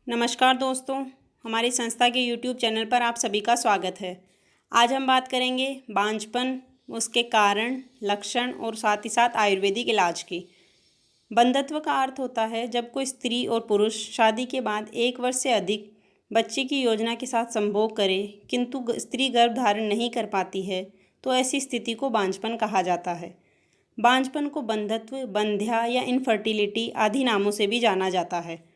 नमस्कार दोस्तों, हमारी संस्था के YouTube चैनल पर आप सभी का स्वागत है। आज हम बात करेंगे बांझपन, उसके कारण, लक्षण और साथ ही साथ आयुर्वेदिक इलाज की। बंधत्व का अर्थ होता है जब कोई स्त्री और पुरुष शादी के बाद 1 वर्ष से अधिक बच्चे की योजना के साथ संभोग करे किंतु स्त्री गर्भ धारण नहीं कर पाती है, तो ऐसी स्थिति को बांझपन कहा जाता है। बांझपन को बंधत्व, बंध्या या इनफर्टिलिटी आदि नामों से भी जाना जाता है।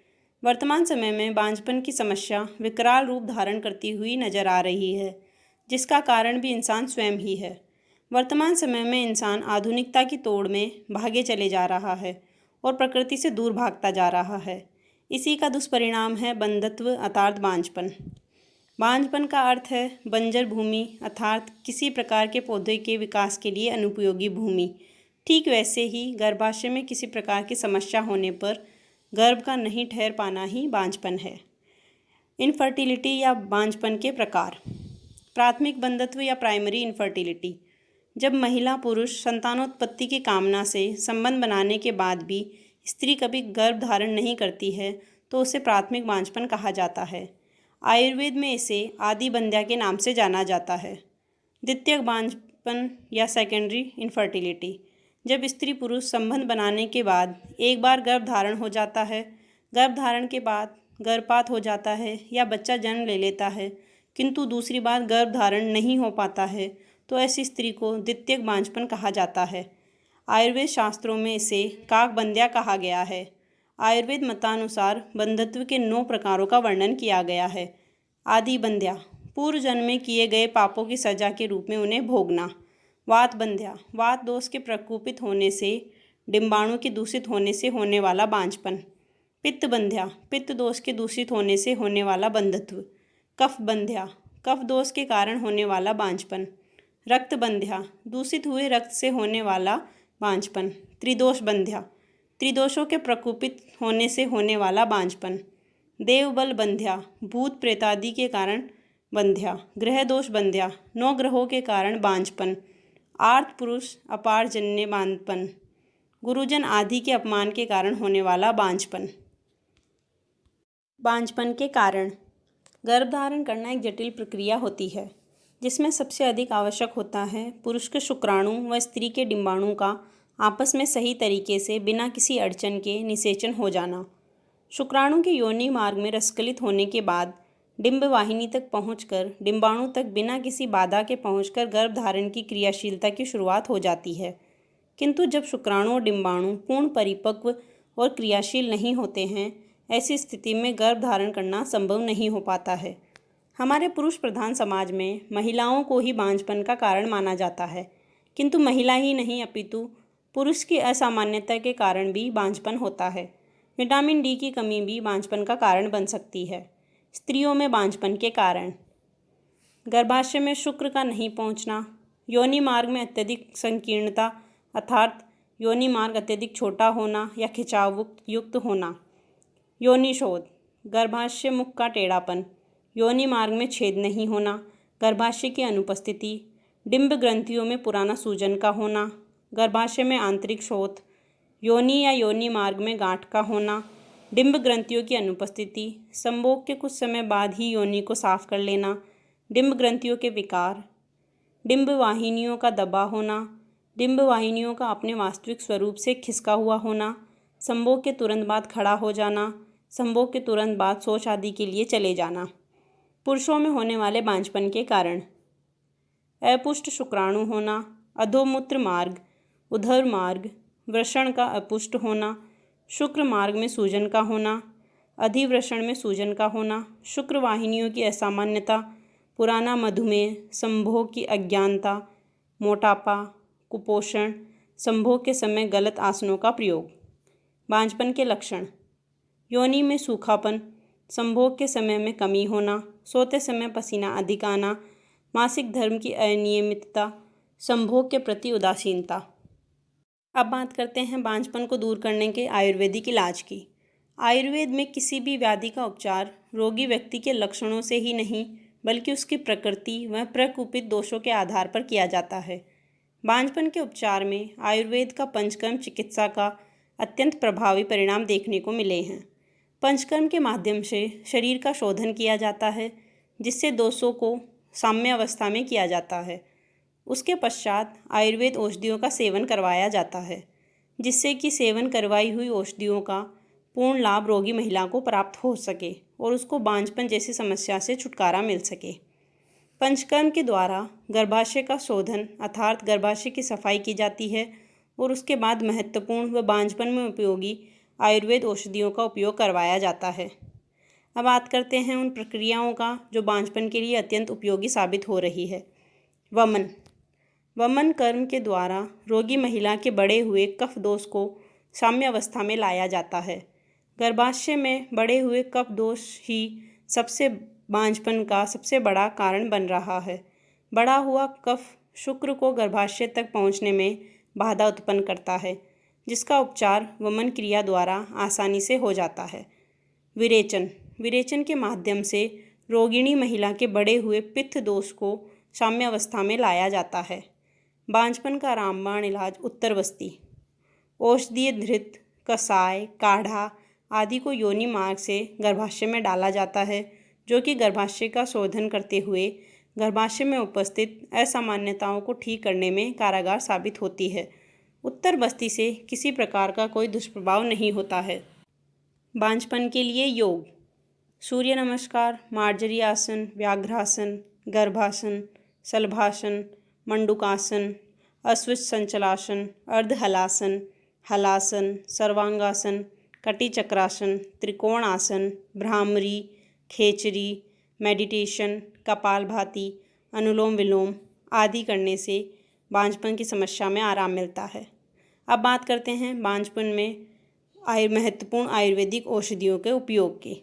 वर्तमान समय में बांझपन की समस्या विकराल रूप धारण करती हुई नजर आ रही है, जिसका कारण भी इंसान स्वयं ही है। वर्तमान समय में इंसान आधुनिकता की तोड़ में भागे चले जा रहा है और प्रकृति से दूर भागता जा रहा है। इसी का दुष्परिणाम है बंधत्व अर्थात बांझपन। बांझपन का अर्थ है बंजर भूमि अर्थात किसी प्रकार के पौधे के विकास के लिए अनुपयोगी भूमि। ठीक वैसे ही गर्भाशय में किसी प्रकार की समस्या होने पर गर्भ का नहीं ठहर पाना ही बांझपन है। इनफर्टिलिटी या बांझपन के प्रकार। प्राथमिक बंधत्व या प्राइमरी इनफर्टिलिटी, जब महिला पुरुष संतानोत्पत्ति की कामना से संबंध बनाने के बाद भी स्त्री कभी गर्भ धारण नहीं करती है तो उसे प्राथमिक बांझपन कहा जाता है। आयुर्वेद में इसे आदि बंध्या के नाम से जाना जाता है। द्वितीयक बांझपन या सेकेंडरी इनफर्टिलिटी, जब स्त्री पुरुष संबंध बनाने के बाद एक बार गर्भ धारण हो जाता है, गर्भ धारण के बाद गर्भपात हो जाता है या बच्चा जन्म ले लेता है किंतु दूसरी बार गर्भ धारण नहीं हो पाता है, तो ऐसी स्त्री को द्वितीयक बांझपन कहा जाता है। आयुर्वेद शास्त्रों में इसे काकबंध्या कहा गया है। आयुर्वेद मतानुसार बंधत्व के 9 प्रकारों का वर्णन किया गया है। आदि बंध्या, पूर्व जन्म में किए गए पापों की सजा के रूप में उन्हें भोगना। वात बंध्या, वात दोष के प्रकोपित होने से, डिंबाणु के दूषित होने से होने वाला बांझपन। पित्त बंध्या, पित्त दोष के दूषित होने से होने वाला बंधत्व। कफ बंध्या, कफ दोष के कारण होने वाला बांझपन। रक्त बंध्या, दूषित हुए रक्त से होने वाला बांझपन। त्रिदोष बंध्या, त्रिदोषों के प्रकोपित होने से होने वाला बांझपन। देवबल बंध्या, भूत प्रेतादि के कारण बंध्या। ग्रह दोष बंध्या, 9 ग्रहों के कारण बांझपन। आर्त पुरुष अपारजन्य बांझपन, गुरुजन आदि के अपमान के कारण होने वाला बांझपन। बांझपन के कारण। गर्भधारण करना एक जटिल प्रक्रिया होती है जिसमें सबसे अधिक आवश्यक होता है पुरुष के शुक्राणु व स्त्री के डिंबाणु का आपस में सही तरीके से बिना किसी अड़चन के निषेचन हो जाना। शुक्राणु के योनि मार्ग में रसकलित होने के बाद डिंब वाहिनी तक पहुंचकर डिंबाणु तक बिना किसी बाधा के पहुंचकर गर्भधारण की क्रियाशीलता की शुरुआत हो जाती है। किंतु जब शुक्राणु और डिंबाणु पूर्ण परिपक्व और क्रियाशील नहीं होते हैं, ऐसी स्थिति में गर्भधारण करना संभव नहीं हो पाता है। हमारे पुरुष प्रधान समाज में महिलाओं को ही बांझपन का कारण माना जाता है, किंतु महिला ही नहीं अपितु पुरुष की असामान्यता के कारण भी बांझपन होता है। विटामिन डी की कमी भी बांझपन का कारण बन सकती है। स्त्रियों में बांझपन के कारण। गर्भाशय में शुक्र का नहीं पहुंचना, योनि मार्ग में अत्यधिक संकीर्णता अर्थात योनि मार्ग अत्यधिक छोटा होना या खिंचाव युक्त होना। योनि शोथ, गर्भाशय मुख का टेढ़ापन, योनि मार्ग में छेद नहीं होना, गर्भाशय की अनुपस्थिति। डिंब ग्रंथियों में पुराना सूजन का होना, गर्भाशय में आंतरिक शोथ, योनि या योनि मार्ग में गांठ का होना, डिंब ग्रंथियों की अनुपस्थिति। संभोग के कुछ समय बाद ही योनि को साफ कर लेना, डिंब ग्रंथियों के विकार। डिंब वाहिनियों का दबा होना, डिंब वाहिनियों का अपने वास्तविक स्वरूप से खिसका हुआ होना। संभोग के तुरंत बाद खड़ा हो जाना, संभोग के तुरंत बाद शौच आदि के लिए चले जाना। पुरुषों में होने वाले बांझपन के कारण। अपुष्ट शुक्राणु होना, अधोमूत्र मार्ग, उदर मार्ग, वृषण का अपुष्ट होना, शुक्र मार्ग में सूजन का होना, अधिवृषण में सूजन का होना, शुक्र वाहिनियों की असामान्यता, पुराना मधुमेह, संभोग की अज्ञानता, मोटापा, कुपोषण, संभोग के समय गलत आसनों का प्रयोग। बांझपन के लक्षण। योनि में सूखापन, संभोग के समय में कमी होना, सोते समय पसीना अधिक आना, मासिक धर्म की अनियमितता, संभोग के प्रति उदासीनता। अब बात करते हैं बांझपन को दूर करने के आयुर्वेदिक इलाज की। आयुर्वेद में किसी भी व्याधि का उपचार रोगी व्यक्ति के लक्षणों से ही नहीं बल्कि उसकी प्रकृति व प्रकुपित दोषों के आधार पर किया जाता है। बांझपन के उपचार में आयुर्वेद का पंचकर्म चिकित्सा का अत्यंत प्रभावी परिणाम देखने को मिले हैं। पंचकर्म के माध्यम से शरीर का शोधन किया जाता है, जिससे दोषों को साम्य अवस्था में किया जाता है। उसके पश्चात आयुर्वेद औषधियों का सेवन करवाया जाता है, जिससे कि सेवन करवाई हुई औषधियों का पूर्ण लाभ रोगी महिला को प्राप्त हो सके और उसको बांझपन जैसी समस्या से छुटकारा मिल सके। पंचकर्म के द्वारा गर्भाशय का शोधन अर्थात गर्भाशय की सफाई की जाती है और उसके बाद महत्वपूर्ण व बांझपन में उपयोगी आयुर्वेद औषधियों का उपयोग करवाया जाता है। अब बात करते हैं उन प्रक्रियाओं का जो बांझपन के लिए अत्यंत उपयोगी साबित हो रही है। वमन कर्म के द्वारा रोगी महिला के बढ़े हुए कफ दोष को साम्य अवस्था में लाया जाता है। गर्भाशय में बढ़े हुए कफ दोष ही सबसे बांझपन का सबसे बड़ा कारण बन रहा है। बढ़ा हुआ कफ शुक्र को गर्भाशय तक पहुंचने में बाधा उत्पन्न करता है, जिसका उपचार वमन क्रिया द्वारा आसानी से हो जाता है। विरेचन के माध्यम से रोगिणी महिला के बढ़े हुए पित्त दोष को साम्य अवस्था में लाया जाता है। बांझपन का रामबाण इलाज उत्तरवस्ती औषधीय धृत, कसाय, काढ़ा आदि को योनि मार्ग से गर्भाशय में डाला जाता है, जो कि गर्भाशय का शोधन करते हुए गर्भाशय में उपस्थित असामान्यताओं को ठीक करने में कारगर साबित होती है। उत्तर बस्ती से किसी प्रकार का कोई दुष्प्रभाव नहीं होता है। बांझपन के लिए योग: सूर्य नमस्कार, मार्जरी आसन, व्याघ्रासन, गर्भासन, शलभासन, मंडूकासन, अश्वित संचलासन, अर्ध हलासन, हलासन, सर्वांगासन, कटी चक्रासन, त्रिकोण आसन, भ्रामरी, खेचरी, मेडिटेशन, कपालभाति, अनुलोम विलोम आदि करने से बांझपन की समस्या में आराम मिलता है। अब बात करते हैं बांझपन में महत्वपूर्ण आयुर्वेदिक औषधियों के उपयोग की।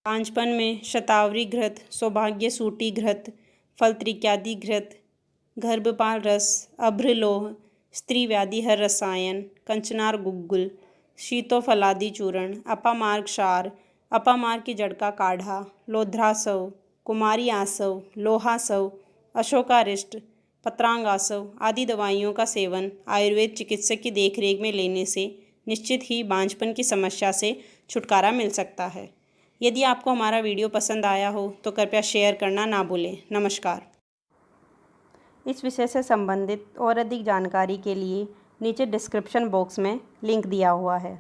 बांझपन में शतावरी घृत, सौभाग्य सूटी घृत, फलत्रिकादि घृत, गर्भपाल रस, अभ्रलोह, स्त्री व्याधि हर रसायन, कंचनार गुग्गुल, शीतोफलादि चूर्ण, अपामार्ग क्षार, अपामार्ग की जड़ का काढ़ा, लोध्रासव, कुमारी आसव, लोहासव, अशोकारिष्ट, पत्रांगासव आदि दवाइयों का सेवन आयुर्वेद चिकित्सक की देखरेख में लेने से निश्चित ही बांझपन की समस्या से छुटकारा मिल सकता है। यदि आपको हमारा वीडियो पसंद आया हो तो कृपया शेयर करना ना भूलें। नमस्कार। इस विषय से संबंधित और अधिक जानकारी के लिए नीचे डिस्क्रिप्शन बॉक्स में लिंक दिया हुआ है।